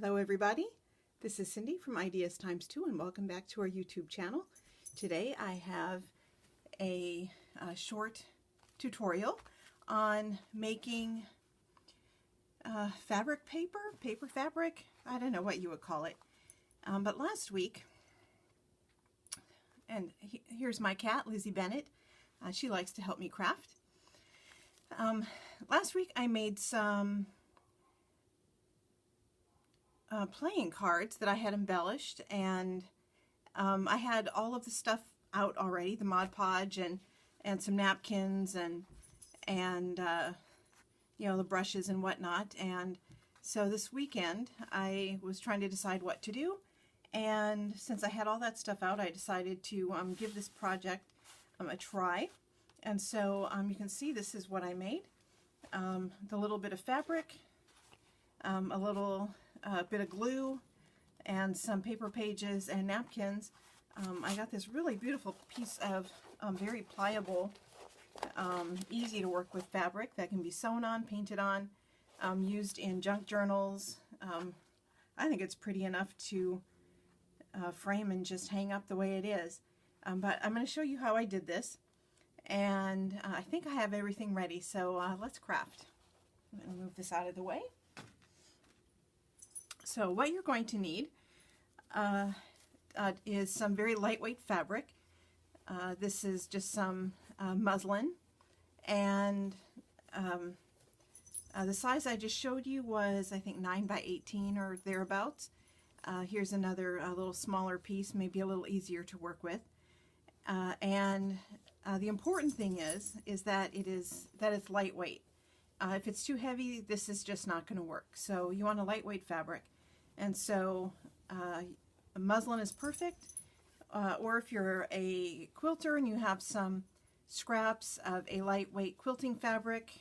Hello everybody, this is Cindy from Ideas Times 2 and welcome back to our YouTube channel. Today I have a short tutorial on making fabric paper fabric, I don't know what you would call it. But last week, and here's my cat, Lizzie Bennett, she likes to help me craft. Last week I made some playing cards that I had embellished, and I had all of the stuff out already, the Mod Podge and some napkins and you know, the brushes and whatnot. And so this weekend I was trying to decide what to do, and since I had all that stuff out, I decided to give this project a try. And so you can see this is what I made. The little bit of fabric, a little bit of glue, and some paper pages and napkins. I got this really beautiful piece of very pliable, easy to work with fabric that can be sewn on, painted on, used in junk journals. I think it's pretty enough to frame and just hang up the way it is. But I'm going to show you how I did this, and I think I have everything ready, so let's craft. I'm going to move this out of the way. So what you're going to need is some very lightweight fabric. This is just some muslin, and the size I just showed you was, I think, 9 by 18 or thereabouts. Here's another little smaller piece, maybe a little easier to work with. And the important thing is that it's lightweight. If it's too heavy, this is just not going to work. So you want a lightweight fabric. And so muslin is perfect, or if you're a quilter and you have some scraps of a lightweight quilting fabric,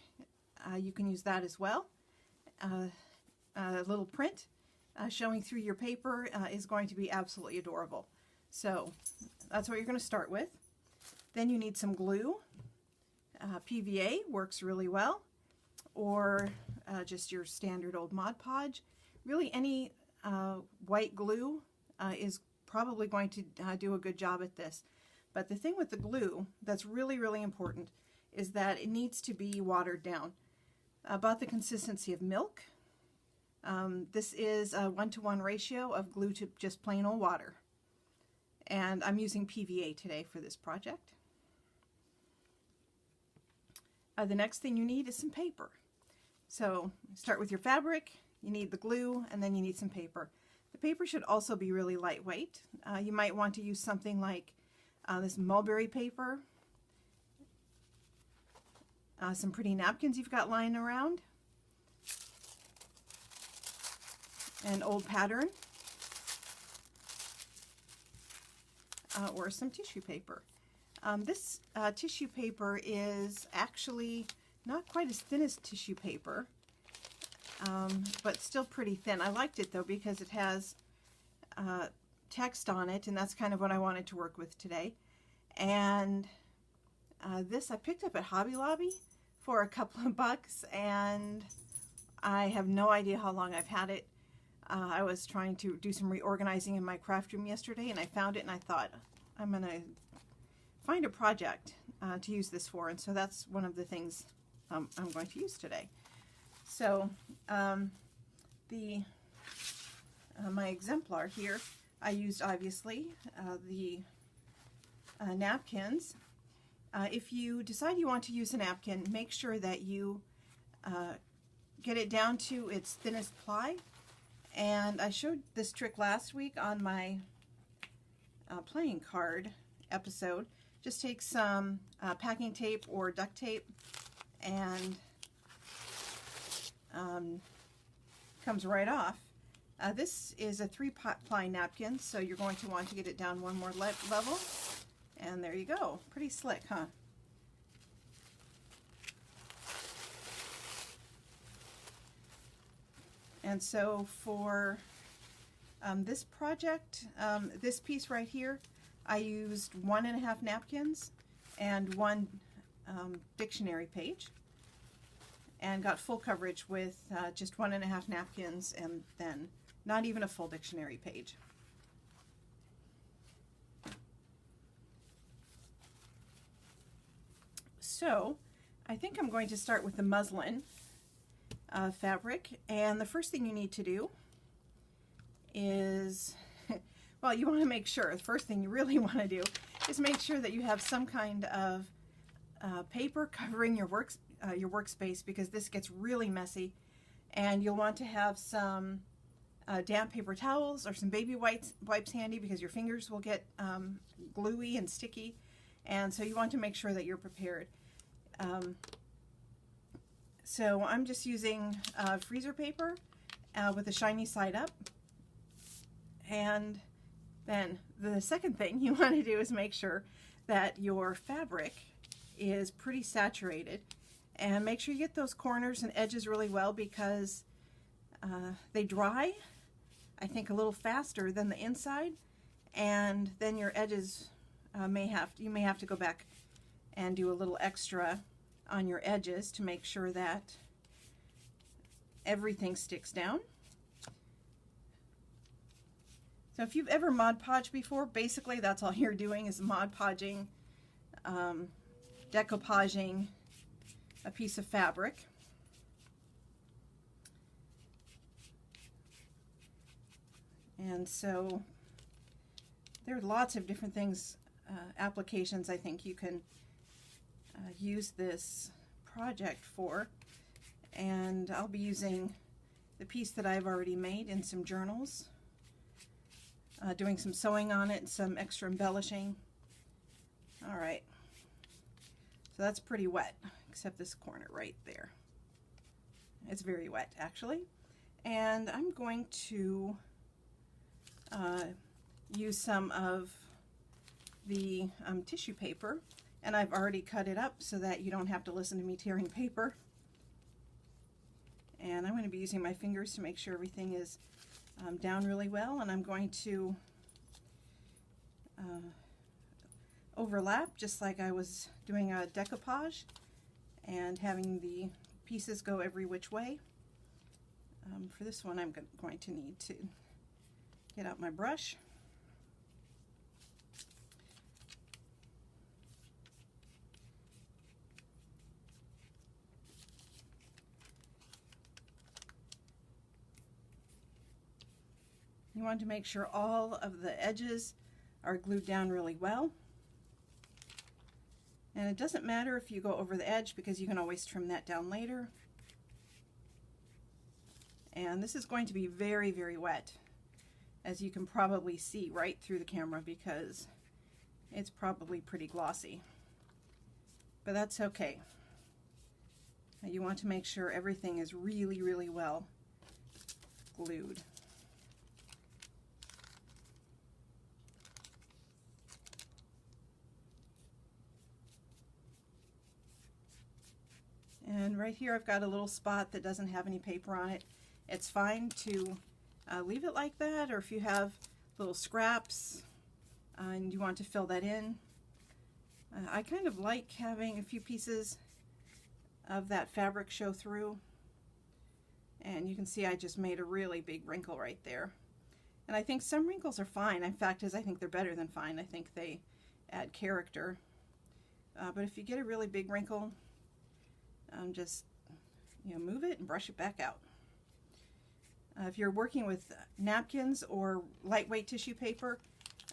you can use that as well. A little print showing through your paper is going to be absolutely adorable. So that's what you're going to start with. Then you need some glue. PVA works really well, or just your standard old Mod Podge. Really, any white glue is probably going to do a good job at this. But the thing with the glue that's really, really important is that it needs to be watered down, about the consistency of milk. This is a 1-to-1 ratio of glue to just plain old water. And I'm using PVA today for this project. The next thing you need is some paper. So start with your fabric, you need the glue, and then you need some paper. The paper should also be really lightweight. You might want to use something like this mulberry paper, some pretty napkins you've got lying around, an old pattern, or some tissue paper. This tissue paper is actually not quite as thin as tissue paper, but still pretty thin. I liked it though because it has text on it, and that's kind of what I wanted to work with today. And this I picked up at Hobby Lobby for a couple of bucks, and I have no idea how long I've had it. I was trying to do some reorganizing in my craft room yesterday, and I found it, and I thought, I'm going to find a project to use this for, and so that's one of the things I'm going to use today. So my exemplar here, I used obviously the napkins. If you decide you want to use a napkin, make sure that you get it down to its thinnest ply. And I showed this trick last week on my playing card episode. Just take some packing tape or duct tape, and comes right off. This is a 3-ply napkin, so you're going to want to get it down one more level, and there you go. Pretty slick, huh? And so for this project, this piece right here, I used 1.5 napkins and 1 dictionary page. and got full coverage with just 1.5 napkins and then not even a full dictionary page. So I think I'm going to start with the muslin fabric, and the first thing you need to do is, well, you want to make sure, the first thing you really want to do is make sure that you have some kind of paper covering your workspace, because this gets really messy, and you'll want to have some damp paper towels or some baby wipes handy, because your fingers will get gluey and sticky, and so you want to make sure that you're prepared. So I'm just using freezer paper with the shiny side up. And then the second thing you want to do is make sure that your fabric is pretty saturated, and make sure you get those corners and edges really well, because they dry, I think, a little faster than the inside, and then your edges you may have to go back and do a little extra on your edges to make sure that everything sticks down. So if you've ever Mod Podged before, basically that's all you're doing is Mod Podging, decoupaging a piece of fabric. And so there are lots of different things, applications I think you can use this project for. And I'll be using the piece that I've already made in some journals, doing some sewing on it and some extra embellishing. All right, so that's pretty wet, except this corner right there. It's very wet, actually. And I'm going to use some of the tissue paper, and I've already cut it up so that you don't have to listen to me tearing paper. And I'm going to be using my fingers to make sure everything is down really well, and I'm going to overlap just like I was doing a decoupage, and having the pieces go every which way. For this one I'm going to need to get out my brush. You want to make sure all of the edges are glued down really well. And it doesn't matter if you go over the edge, because you can always trim that down later. And this is going to be very, very wet, as you can probably see right through the camera, because it's probably pretty glossy. But that's okay. Now you want to make sure everything is really, really well glued. And right here I've got a little spot that doesn't have any paper on it. It's fine to leave it like that, or if you have little scraps and you want to fill that in. I kind of like having a few pieces of that fabric show through, and you can see I just made a really big wrinkle right there. And I think some wrinkles are fine. In fact, I think they're better than fine. I think they add character. But if you get a really big wrinkle, just move it and brush it back out. If you're working with napkins or lightweight tissue paper,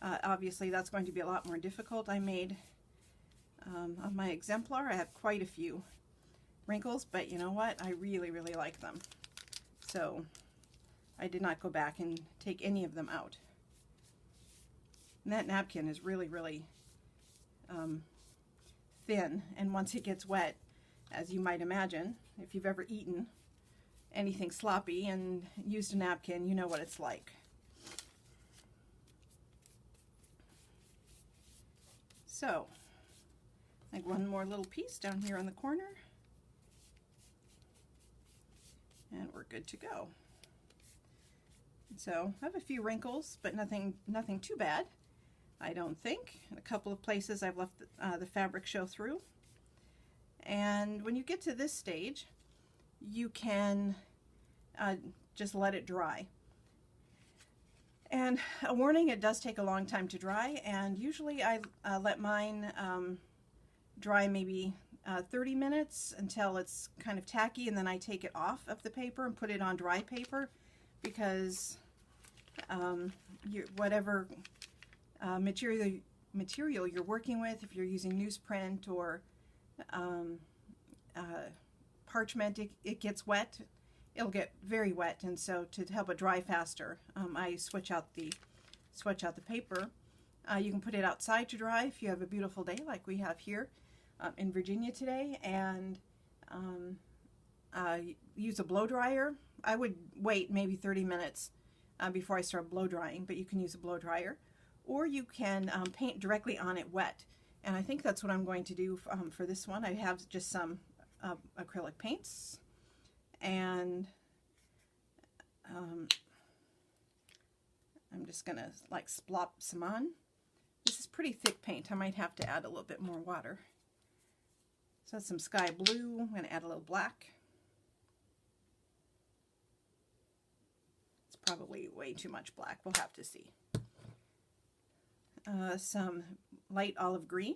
obviously that's going to be a lot more difficult. I made on my exemplar, I have quite a few wrinkles, but you know what? I really, really like them. So I did not go back and take any of them out. And that napkin is really, really thin, and once it gets wet, as you might imagine, if you've ever eaten anything sloppy and used a napkin, you know what it's like. So, like one more little piece down here on the corner, and we're good to go. So I have a few wrinkles, but nothing too bad, I don't think. In a couple of places I've left the fabric show through. And when you get to this stage, you can just let it dry. And a warning, it does take a long time to dry, and usually I let mine dry maybe 30 minutes until it's kind of tacky, and then I take it off of the paper and put it on dry paper, because whatever material you're working with, if you're using newsprint or parchment, it gets wet. It'll get very wet, and so to help it dry faster, I switch out the paper. You can put it outside to dry if you have a beautiful day like we have here in Virginia today, and use a blow dryer. I would wait maybe 30 minutes before I start blow drying, but you can use a blow dryer, or you can paint directly on it wet. And I think that's what I'm going to do for this one. I have just some acrylic paints, and I'm just gonna like splop some on. This is pretty thick paint. I might have to add a little bit more water. So that's some sky blue. I'm gonna add a little black. It's probably way too much black. We'll have to see. Some light olive green.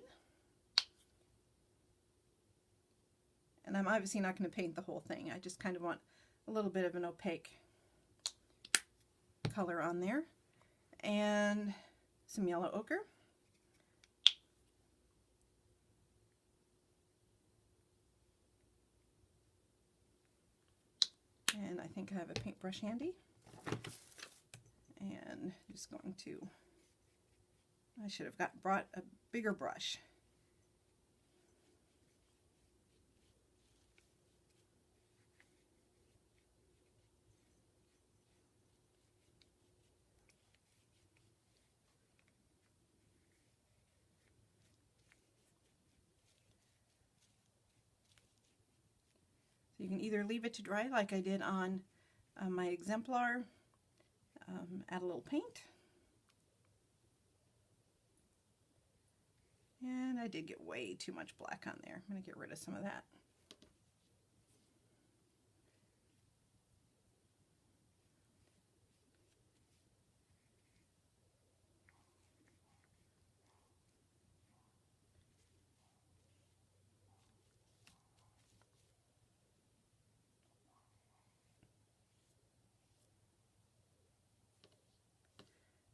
And I'm obviously not going to paint the whole thing. I just kind of want a little bit of an opaque color on there. And some yellow ochre. And I think I have a paintbrush handy. And just going to, I should have brought a bigger brush. You can either leave it to dry like I did on my exemplar, add a little paint, and I did get way too much black on there. I'm going to get rid of some of that.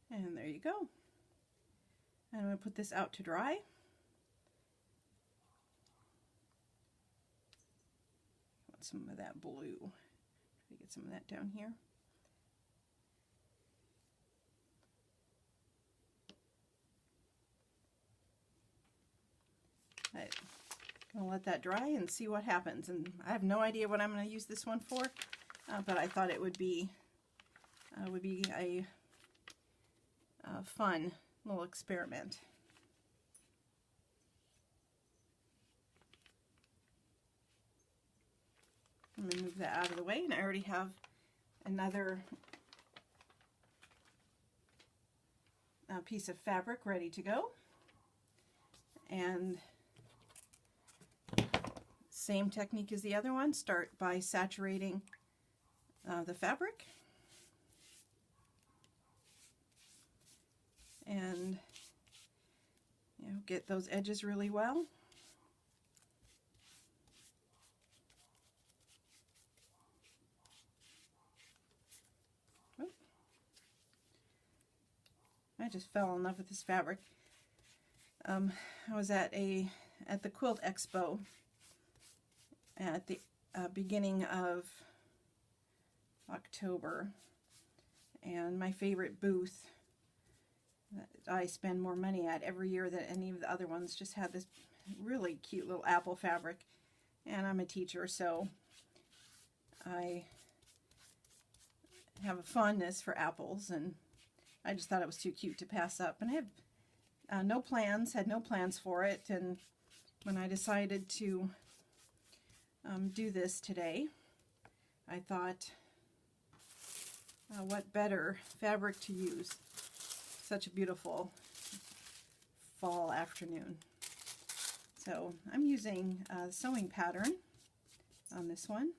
And there you go. And I'm going to put this out to dry. Want some of that blue. Try to get some of that down here. I'm going to let that dry and see what happens. And I have no idea what I'm going to use this one for, but I thought it would be a fun little experiment. I'm going to move that out of the way, and I already have another piece of fabric ready to go. And same technique as the other one. Start by saturating the fabric. And get those edges really well. Oh. I just fell in love with this fabric. I was at the Quilt Expo at the beginning of October, and my favorite booth that I spend more money at every year than any of the other ones just had this really cute little apple fabric, and I'm a teacher, so I have a fondness for apples, and I just thought it was too cute to pass up. And I have had no plans for it, and when I decided to do this today, I thought, what better fabric to use? Such a beautiful fall afternoon. So I'm using a sewing pattern on this one.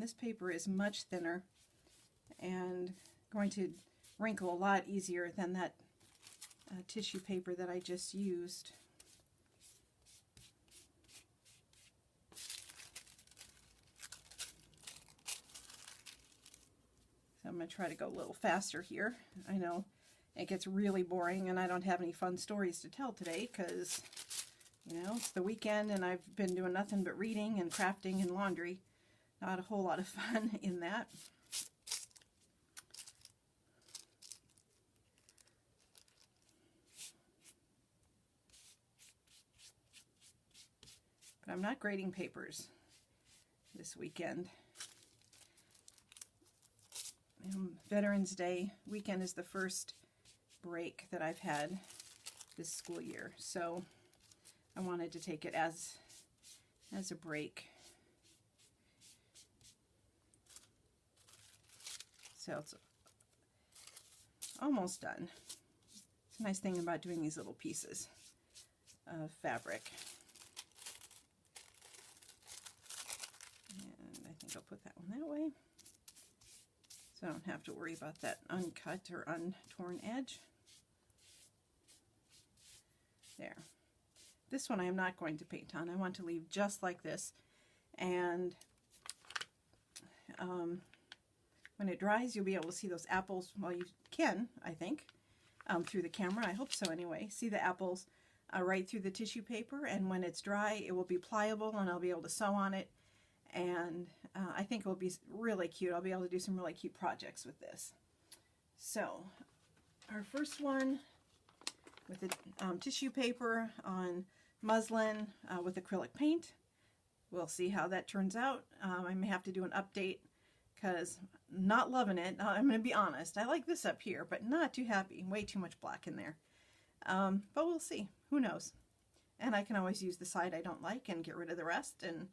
this paper is much thinner and going to wrinkle a lot easier than that tissue paper that I just used. So I'm going to try to go a little faster here. I know it gets really boring and I don't have any fun stories to tell today because, you know, it's the weekend and I've been doing nothing but reading and crafting and laundry. Not a whole lot of fun in that. But I'm not grading papers this weekend. Veterans Day weekend is the first break that I've had this school year, so I wanted to take it as a break. So it's almost done. It's a nice thing about doing these little pieces of fabric. And I think I'll put that one that way, so I don't have to worry about that uncut or untorn edge. There. This one I am not going to paint on. I want to leave just like this, and when it dries you'll be able to see those apples. Well, you can, I think, through the camera. I hope so anyway. See the apples right through the tissue paper, and when it's dry it will be pliable and I'll be able to sew on it, and I think it will be really cute. I'll be able to do some really cute projects with this. So our first one with the tissue paper on muslin with acrylic paint. We'll see how that turns out. I may have to do an update because I'm not loving it. I'm going to be honest. I like this up here, but not too happy. Way too much black in there. But we'll see. Who knows? And I can always use the side I don't like and get rid of the rest. And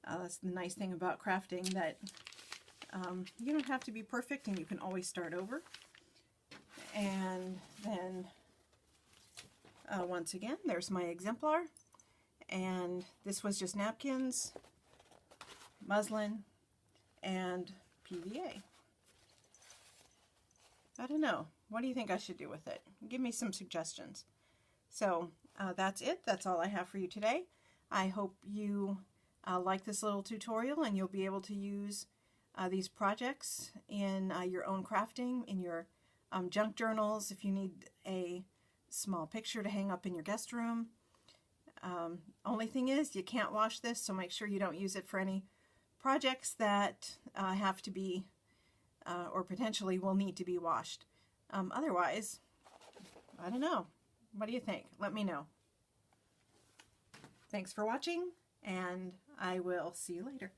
that's the nice thing about crafting, that you don't have to be perfect and you can always start over. And then once again, there's my exemplar. And this was just napkins, muslin, and PVA. I don't know. What do you think I should do with it? Give me some suggestions. So that's it. That's all I have for you today. I hope you like this little tutorial and you'll be able to use these projects in your own crafting, in your junk journals, if you need a small picture to hang up in your guest room. Only thing is, you can't wash this, so make sure you don't use it for any projects that have to be or potentially will need to be washed. Otherwise, I don't know. What do you think? Let me know. Thanks for watching, and I will see you later.